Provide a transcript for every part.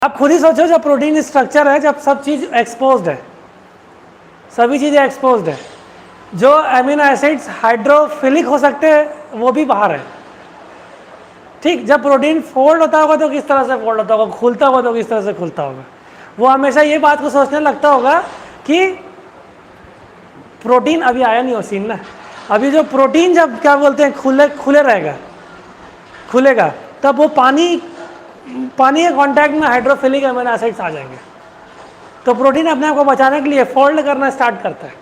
आप खुद ही सोचो, जब प्रोटीन स्ट्रक्चर है, जब सब चीज़ एक्सपोज्ड है, सभी चीज़ें एक्सपोज्ड है, जो अमीनो एसिड्स हाइड्रोफिलिक हो सकते हैं वो भी बाहर है। ठीक, जब प्रोटीन फोल्ड होता होगा तो किस तरह से फोल्ड होता होगा, खुलता होगा तो किस तरह से खुलता होगा। वो हमेशा ये बात को सोचने लगता होगा कि प्रोटीन अभी आया नहीं हो सीन ना, अभी जो प्रोटीन जब क्या बोलते हैं खुले रहेगा, खुलेगा, तब वो पानी के कांटेक्ट में हाइड्रोफिलिक अमीनो एसिड्स आ जाएंगे, तो प्रोटीन अपने आप को बचाने के लिए फोल्ड करना स्टार्ट करता है।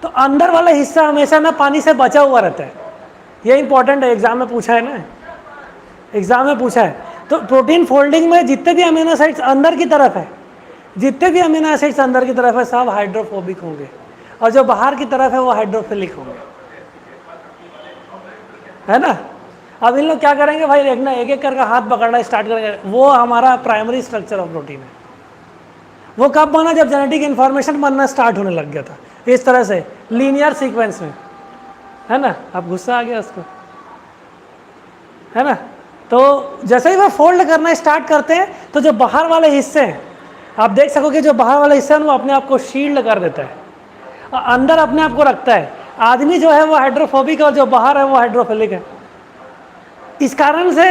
तो अंदर वाला हिस्सा हमेशा ना पानी से बचा हुआ रहता है। ये इंपॉर्टेंट है, एग्जाम में पूछा है ना, एग्जाम में पूछा है। तो प्रोटीन फोल्डिंग में जितने भी अमीनो एसिड्स अंदर की तरफ है, जितने भी अमीनो एसिड्स अंदर की तरफ है, सब हाइड्रोफोबिक होंगे, और जो बाहर की तरफ है वो हाइड्रोफिलिक होंगे, है ना। अब इन लोग क्या करेंगे भाई, देखना एक एक करके हाथ पकड़ना स्टार्ट करेंगे। वो हमारा प्राइमरी स्ट्रक्चर ऑफ प्रोटीन है। वो कब बना, जब जेनेटिक इन्फॉर्मेशन बनना स्टार्ट होने लग गया था इस तरह से लीनियर सीक्वेंस में, है ना। अब गुस्सा आ गया उसको, है ना। तो जैसे ही वो फोल्ड करना स्टार्ट करते हैं तो जो बाहर वाले हिस्से हैं, आप देख सकोगे जो बाहर वाला हिस्सा है वो अपने आप को शील्ड कर देता है और अंदर अपने आप को रखता है। आदमी जो है वो हाइड्रोफोबिक और जो बाहर है वो हाइड्रोफिलिक है। इस कारण से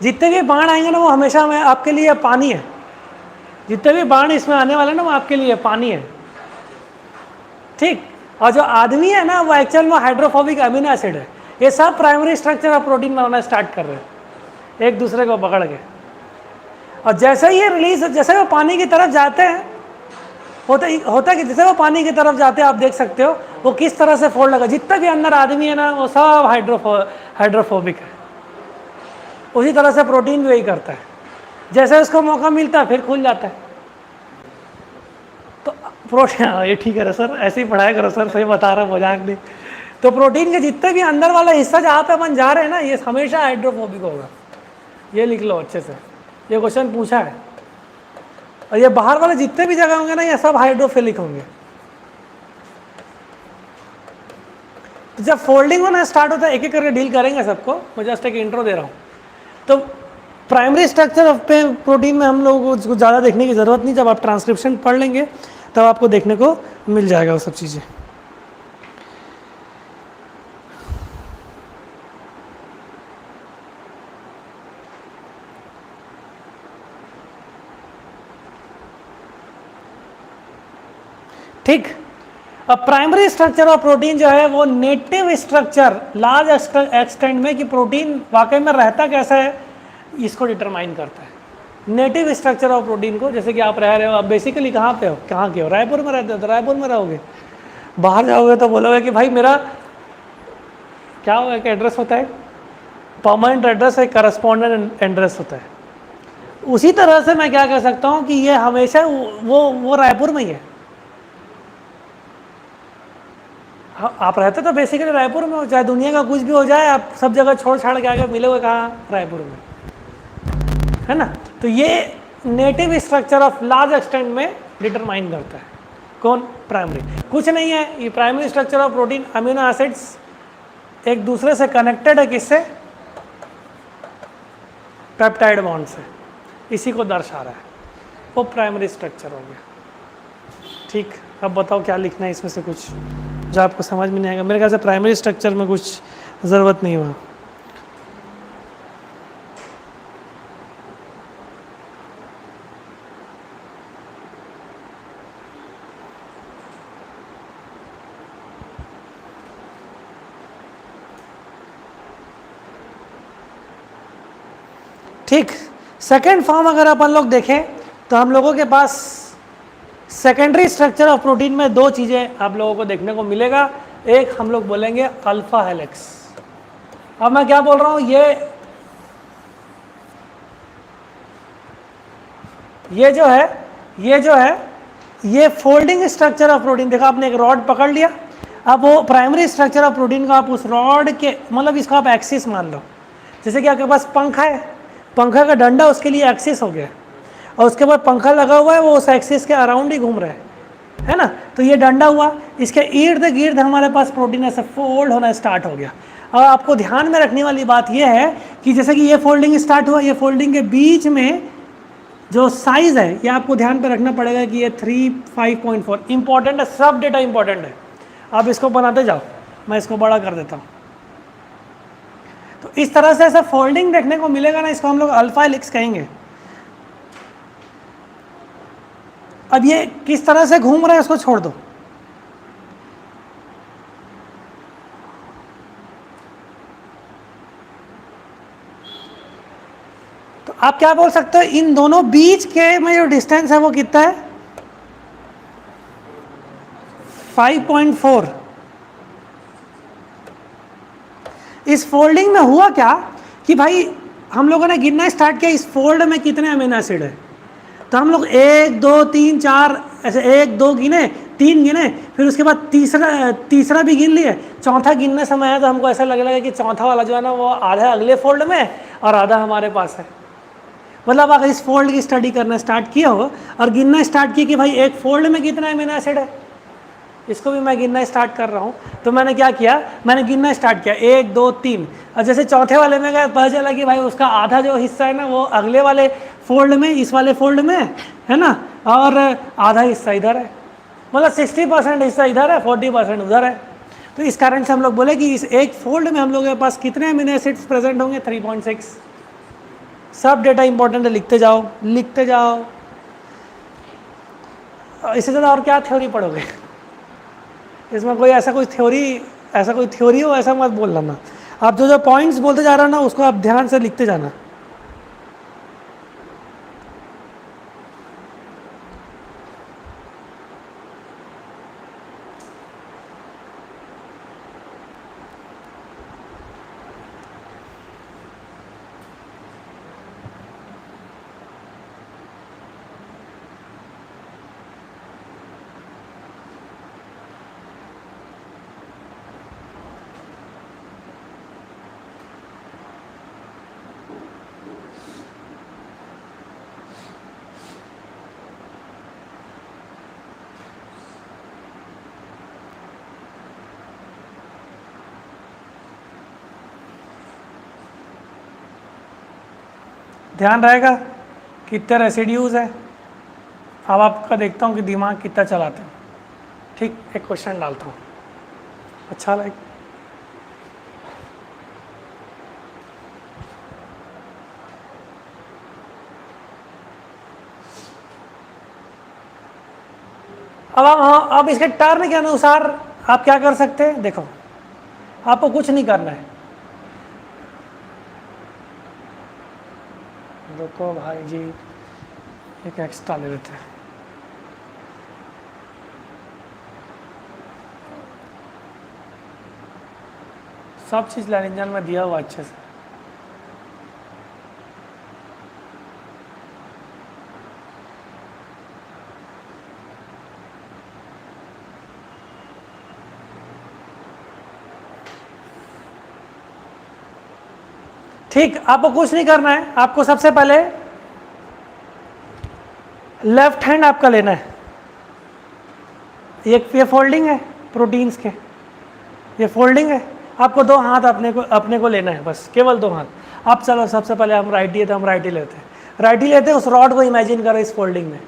जितने भी बाण आएंगे ना वो हमेशा में आपके लिए पानी है। जितने भी बाण इसमें आने वाले ना वो आपके लिए पानी है, ठीक। और जो आदमी है ना वो एक्चुअल में हाइड्रोफोबिक अमीनो एसिड है। ये सब primary structure of protein banana start कर रहे हैं एक दूसरे को पकड़ के, और जैसे ही ये रिलीज, जैसे वो पानी की तरफ जाते हैं, होता कि जैसे वो पानी की तरफ जाते हैं, आप देख सकते हो वो किस तरह से फोल्ड लगा। जितना भी अंदर आदमी है ना वो सब हाइड्रोफोबिक है। उसी तरह से प्रोटीन भी वही करता है, जैसे उसको मौका मिलता है फिर खुल जाता है। तो प्रोटीन, ये ठीक है सर, ऐसे ही पढ़ाया करो सर, सही बता रहा हूँ, मजाक नहीं। तो प्रोटीन के जितने भी अंदर वाला हिस्सा जहाँ पे अपन जा रहे हैं ना, ये हमेशा हाइड्रोफोबिक होगा। ये लिख लो अच्छे से, ये क्वेश्चन पूछा है। और ये बाहर वाले जितने भी जगह होंगे ना ये सब हाइड्रोफिलिक होंगे। तो जब फोल्डिंग होना स्टार्ट होता है, एक एक करके डील करेंगे सबको, मैं जस्ट एक इंट्रो दे रहा हूँ। तो प्राइमरी स्ट्रक्चर ऑफ प्रोटीन में हम लोगों को ज़्यादा देखने की ज़रूरत नहीं, जब आप ट्रांसक्रिप्शन पढ़ लेंगे तब आपको देखने को मिल जाएगा वो सब चीज़ें। ठीक। अब प्राइमरी स्ट्रक्चर ऑफ प्रोटीन जो है वो नेटिव स्ट्रक्चर लार्ज एक्सटेंट में कि प्रोटीन वाकई में रहता कैसा है इसको डिटरमाइन करता है। नेटिव स्ट्रक्चर ऑफ प्रोटीन को, जैसे कि आप रह रहे हो, आप बेसिकली कहाँ पे हो, कहाँ के हो, रायपुर में रहते हो तो रायपुर में रहोगे, बाहर जाओगे तो बोलोगे कि भाई मेरा क्या होगा, एक एड्रेस होता है, परमानेंट एड्रेस है, करस्पॉन्डेंट एड्रेस होता है। उसी तरह से मैं क्या कह सकता हूँ कि ये हमेशा वो रायपुर में ही है। आप रहते तो बेसिकली रायपुर में हो, चाहे दुनिया का कुछ भी हो जाए, आप सब जगह छोड़ छाड़ के आगे मिलोगे कहाँ, रायपुर में, है ना। तो ये native structure of large extent में डिटरमाइन करता है कौन, प्राइमरी। कुछ नहीं है, ये primary structure of protein, amino acids एक दूसरे से कनेक्टेड है, किससे, पेप्टाइड बॉन्ड से, इसी को दर्शा रहा है, वो प्राइमरी स्ट्रक्चर हो गया। ठीक, अब बताओ क्या लिखना है इसमें से कुछ जो आपको समझ में नहीं आएगा। मेरे ख्याल से प्राइमरी स्ट्रक्चर में कुछ ज़रूरत नहीं हुआ। ठीक, सेकेंड फॉर्म अगर अपन लोग देखें तो हम लोगों के पास सेकेंडरी स्ट्रक्चर ऑफ प्रोटीन में दो चीज़ें आप लोगों को देखने को मिलेगा। एक हम लोग बोलेंगे अल्फा हेलिक्स। अब मैं क्या बोल रहा हूँ, ये जो है ये फोल्डिंग स्ट्रक्चर ऑफ प्रोटीन। देखा आपने एक रॉड पकड़ लिया, अब वो प्राइमरी स्ट्रक्चर ऑफ प्रोटीन का आप उस रॉड के, मतलब इसका आप एक्सिस मान लो। जैसे कि आपके पास पंखा है, पंखा का डंडा उसके लिए एक्सिस हो गया, और उसके बाद पंखा लगा हुआ है, वो उस एक्सिस के अराउंड ही घूम रहा है ना। तो ये डंडा हुआ, इसके इर्द गिर्द हमारे पास प्रोटीन ऐसे फोल्ड होना स्टार्ट हो गया। और आपको ध्यान में रखने वाली बात यह है कि जैसे कि ये फोल्डिंग स्टार्ट हुआ, ये फोल्डिंग के बीच में जो साइज है ये आपको ध्यान पे रखना पड़ेगा कि ये 5.4 इंपॉर्टेंट है, सब डेटा इंपॉर्टेंट है। आप इसको बनाते जाओ, मैं इसको बड़ा कर देता हूँ। तो इस तरह से ऐसा फोल्डिंग देखने को मिलेगा ना, इसको हम लोग अल्फा हेलिक्स कहेंगे। अब ये किस तरह से घूम रहा है उसको छोड़ दो, तो आप क्या बोल सकते हो, इन दोनों बीच के में जो डिस्टेंस है वो कितना है, 5.4। इस फोल्डिंग में हुआ क्या कि भाई हम लोगों ने गिनना स्टार्ट किया इस फोल्ड में कितने अमीनो एसिड है, तो हम लोग 1 2 3 4 ऐसे 1 2 गिने, 3 गिने, फिर उसके बाद तीसरा भी गिन लिए, चौथा गिनने समय आया तो हमको ऐसा लग रहा है कि चौथा वाला जो है ना वो आधा अगले फोल्ड में और आधा हमारे पास है। मतलब अगर इस फोल्ड की स्टडी करना स्टार्ट किया हो और गिनना स्टार्ट किया कि भाई एक फोल्ड में कितना अमीनो एसिड है, इसको भी मैं गिनना स्टार्ट कर रहा हूँ, तो मैंने क्या किया, मैंने गिनना स्टार्ट किया 1 2 3, और जैसे चौथे वाले में गया पता चला कि भाई उसका आधा जो हिस्सा है ना वो अगले वाले फोल्ड में, इस वाले फोल्ड में है ना, और आधा हिस्सा इधर है, मतलब 60% हिस्सा इधर है, 40% उधर है। तो इस कारण से हम लोग बोले कि इस एक फोल्ड में हम लोगों के पास कितने अमीनो एसिड्स प्रेजेंट होंगे, 3.6। सब डेटा इंपॉर्टेंट है, लिखते जाओ लिखते जाओ। इससे ज़्यादा और क्या थ्योरी पढ़ोगे, इसमें कोई ऐसा कोई थ्योरी हो ऐसा मत बोलना ना। आप जो जो पॉइंट्स बोलते जा रहे हो ना उसको आप ध्यान से लिखते जाना। ध्यान रहेगा कितने रेसिड्यूज है। अब आपका देखता हूँ कि दिमाग कितना चलाते हैं। ठीक, एक क्वेश्चन डालता हूँ, अच्छा लाइक अब इसके टर्न के अनुसार आप क्या कर सकते हैं, देखो आपको कुछ नहीं करना है, रुको भाई जी एक एक्स्ट्रा ले लेते हैं। सब चीज़ लैरिंजन में दिया हुआ अच्छे से। ठीक, आपको कुछ नहीं करना है, आपको सबसे पहले लेफ्ट हैंड आपका लेना है। ये फोल्डिंग है प्रोटीन्स के, ये फोल्डिंग है, आपको 2 हाथ अपने को लेना है, बस केवल 2 हाथ। अब चलो सबसे पहले हम राइटी है तो हम राइटी लेते हैं, राइटी लेते हैं। उस रॉड को इमेजिन करो इस फोल्डिंग में,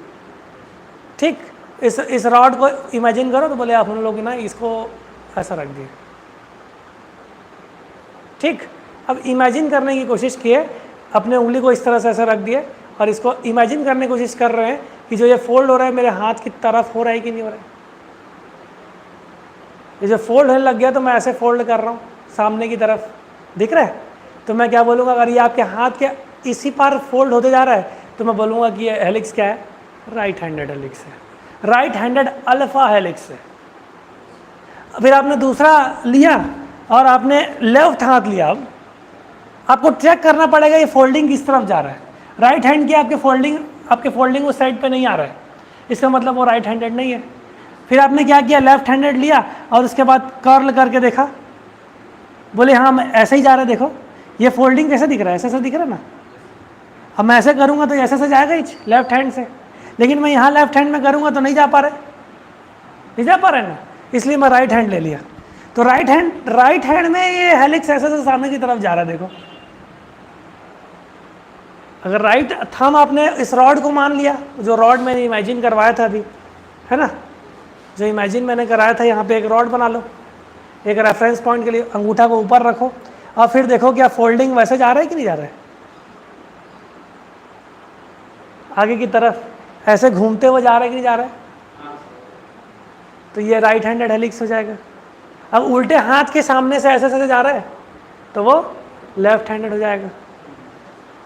ठीक, इस रॉड को इमेजिन करो, तो बोले आप हम लोग ना इसको ऐसा रख दिए। ठीक, अब इमेजिन करने की कोशिश किए, अपने उंगली को इस तरह से ऐसा रख दिए और इसको इमेजिन करने की कोशिश कर रहे हैं कि जो ये फोल्ड हो रहा है मेरे हाथ की तरफ हो रहा है कि नहीं हो रहा है। ये जो फोल्ड होने लग गया तो मैं ऐसे फोल्ड कर रहा हूँ सामने की तरफ, दिख रहा है, तो मैं क्या बोलूँगा, अगर ये आपके हाथ के इसी पार फोल्ड होते जा रहा है तो मैं बोलूँगा कि ये हेलिक्स क्या है, राइट हैंडेड हेलिक्स है, राइट हैंडेड अल्फा हेलिक्स है। फिर आपने दूसरा लिया और आपने लेफ्ट हाथ लिया, अब आपको चेक करना पड़ेगा ये फोल्डिंग किस तरफ जा रहा है। राइट हैंड की आपके फोल्डिंग उस साइड पे नहीं आ रहा है, इसका मतलब वो राइट हैंडेड नहीं है। फिर आपने क्या किया, लेफ्ट हैंडेड लिया और उसके बाद कर्ल करके देखा, बोले हाँ मैं ऐसे ही जा रहा है, देखो ये फोल्डिंग कैसे दिख रहा है, ऐसे दिख रहा है ना। अब मैं ऐसे करूँगा तो ऐसे से जाएगा ही लेफ्ट हैंड से, लेकिन मैं यहाँ लेफ्ट हैंड में करूँगा तो नहीं जा पा रहे ना, इसलिए मैं राइट हैंड ले लिया। तो राइट हैंड में ये हेलिक्स ऐसे से सामने की तरफ जा रहा है, देखो अगर राइट थंब आपने इस रॉड को मान लिया, जो रॉड मैंने इमेजिन करवाया था अभी, है ना, जो इमेजिन मैंने कराया था, यहाँ पे एक रॉड बना लो एक रेफरेंस पॉइंट के लिए, अंगूठा को ऊपर रखो और फिर देखो क्या फोल्डिंग वैसे जा रहा है कि नहीं जा रहा है, आगे की तरफ ऐसे घूमते हुए जा रहा है कि नहीं जा रहा है, तो ये राइट हैंडेड हेलिक्स हो जाएगा। अब उल्टे हाथ के सामने से ऐसे ऐसे जा रहा है तो वो लेफ्ट हैंडेड हो जाएगा।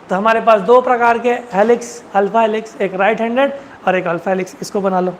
तो हमारे पास दो प्रकार के हेलिक्स, अल्फा हेलिक्स, एक राइट हैंडेड और एक अल्फा हेलिक्स, इसको बना लो।